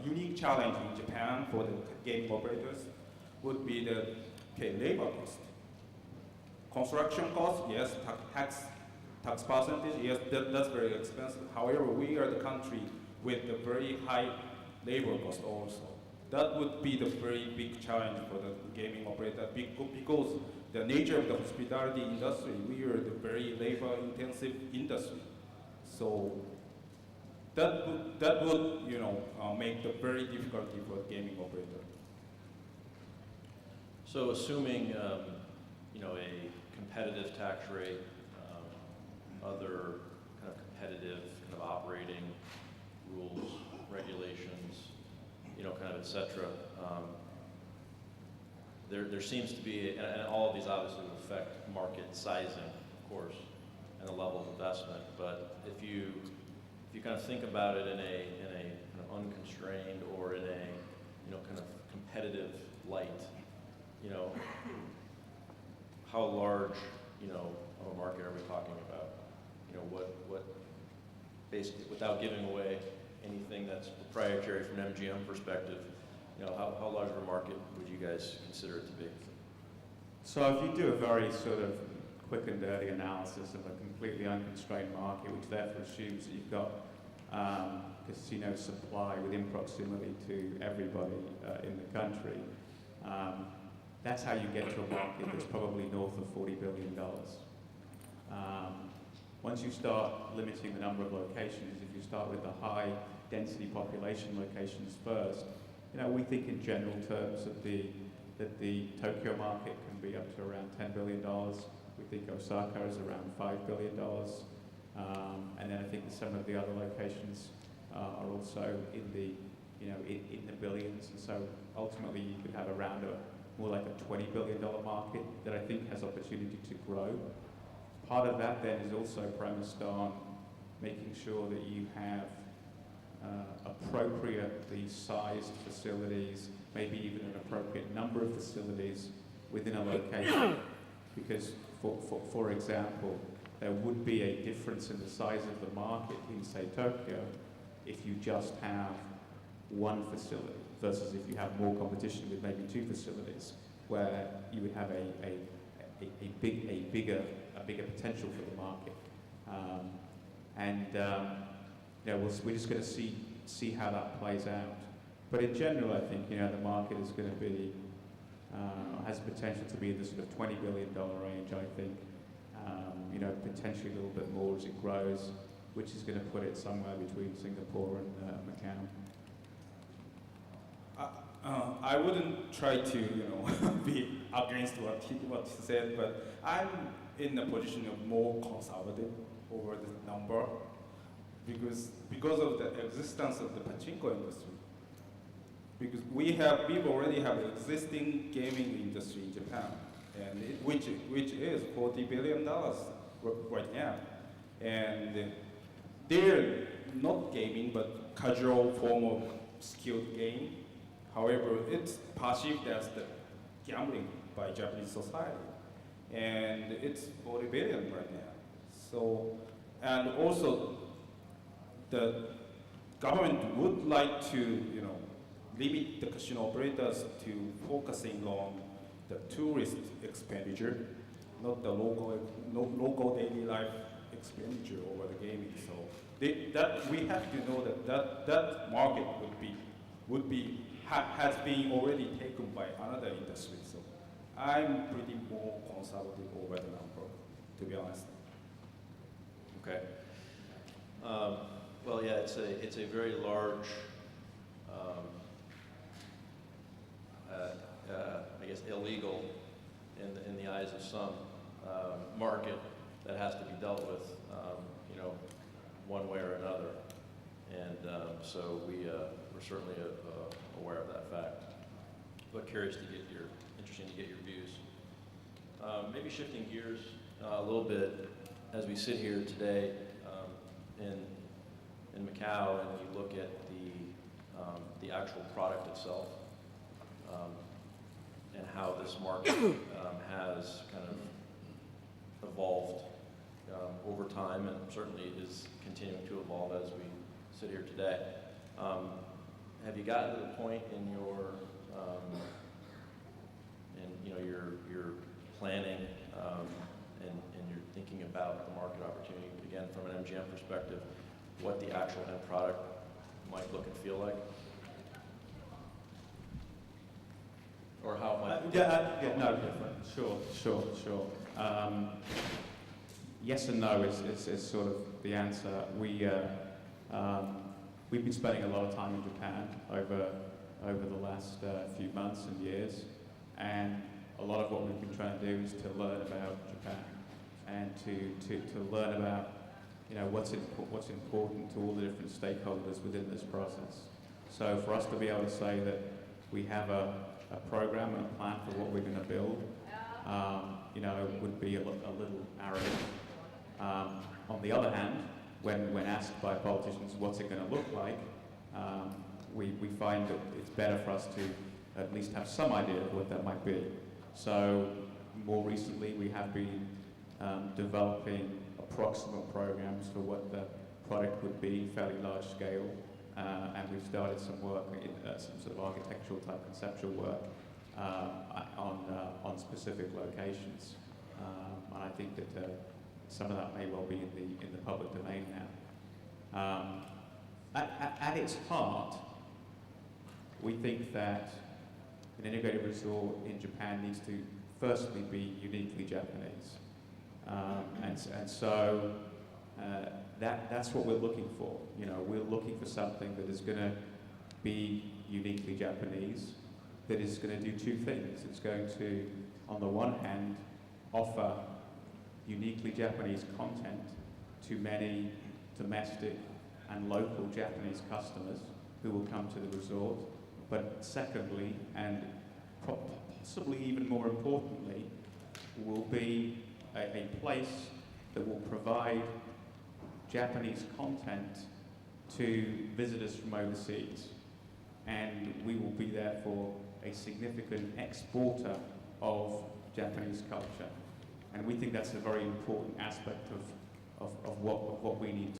unique challenge in Japan for the gaming operators would be the labor cost. Construction cost, yes, tax percentage, yes, that's very expensive. However, we are the country with a very high labor cost also. That would be the very big challenge for the gaming operator because the nature of the hospitality industry, we are the very labor-intensive industry. So that would make the very difficulty for the gaming operator. So assuming a competitive tax rate, other kind of competitive kind of operating rules, regulations, kind of et cetera. There seems to be, and all of these obviously would affect market sizing, of course, and the level of investment. But if you kind of think about it in a kind of unconstrained or in a kind of competitive light, how large of a market are we talking about? What basically, without giving away anything that's proprietary from an MGM perspective, how large of a market would you guys consider it to be? So if you do a very sort of quick and dirty analysis of a completely unconstrained market, which therefore assumes that you've got casino supply within proximity to everybody in the country, that's how you get to a market that's probably north of $40 billion. Once you start limiting the number of locations, if you start with the high density population locations first, we think in general terms that the Tokyo market can be up to around $10 billion. We think Osaka is around $5 billion. And then I think some of the other locations are also in the billions. And so ultimately you could have around more like a $20 billion market that I think has opportunity to grow. Part of that then is also premised on making sure that you have appropriately sized facilities, maybe even an appropriate number of facilities within a location. Because, for example, there would be a difference in the size of the market in, say, Tokyo, if you just have one facility versus if you have more competition with maybe two facilities, where you would have a bigger potential for the market. We're just going to see how that plays out. But in general, I think the market is going to be has potential to be in the sort of $20 billion range. I think potentially a little bit more as it grows, which is going to put it somewhere between Singapore and Macau. I wouldn't try to be against what he said, but I'm in a position of more conservative over the number because of the existence of the pachinko industry. Because we've already have an existing gaming industry in Japan, and which is $40 billion right now, and they're not gaming but casual form of skilled game. However, it's perceived as the gambling by Japanese society, and it's 40 billion right now. So, and also the government would like to, limit the casino operators to focusing on the tourist expenditure, not the local daily life expenditure over the gaming. So that we have to know that market has been already taken by another industry. So I'm pretty more conservative over the number, to be honest. Okay. Well, yeah, it's a very large, I guess, illegal in the eyes of some market that has to be dealt with, one way or another. And so we're certainly aware of that fact. But interesting to get your views. Maybe shifting gears a little bit as we sit here today in Macau, and you look at the actual product itself, and how this market has kind of evolved over time, and certainly is continuing to evolve as we sit here today. have you gotten to the point in your, your planning, and you're thinking about the market opportunity, again, from an MGM perspective, what the actual end product might look and feel like? Or how it might no, sure. Yes and no is sort of the answer. We've been spending a lot of time in Japan over the last few months and years, and a lot of what we've been trying to do is to learn about Japan and to learn about what's important to all the different stakeholders within this process. So for us to be able to say that we have a program and a plan for what we're going to build, would be a little arrogant. On the other hand, when asked by politicians what's it going to look like, we find that it's better for us to at least have some idea of what that might be. So more recently, we have been developing approximate programs for what the product would be, fairly large scale, and we've started some work, some sort of architectural type conceptual work on specific locations, and I think that some of that may well be in the public domain now. At its heart, we think that an integrated resort in Japan needs to firstly be uniquely Japanese, and so that's what we're looking for. We're looking for something that is going to be uniquely Japanese, that is going to do two things. It's going to, on the one hand, offer uniquely Japanese content to many domestic and local Japanese customers who will come to the resort. But secondly, and possibly even more importantly, will be a place that will provide Japanese content to visitors from overseas. And we will be therefore a significant exporter of Japanese culture. And we think that's a very important aspect of what we need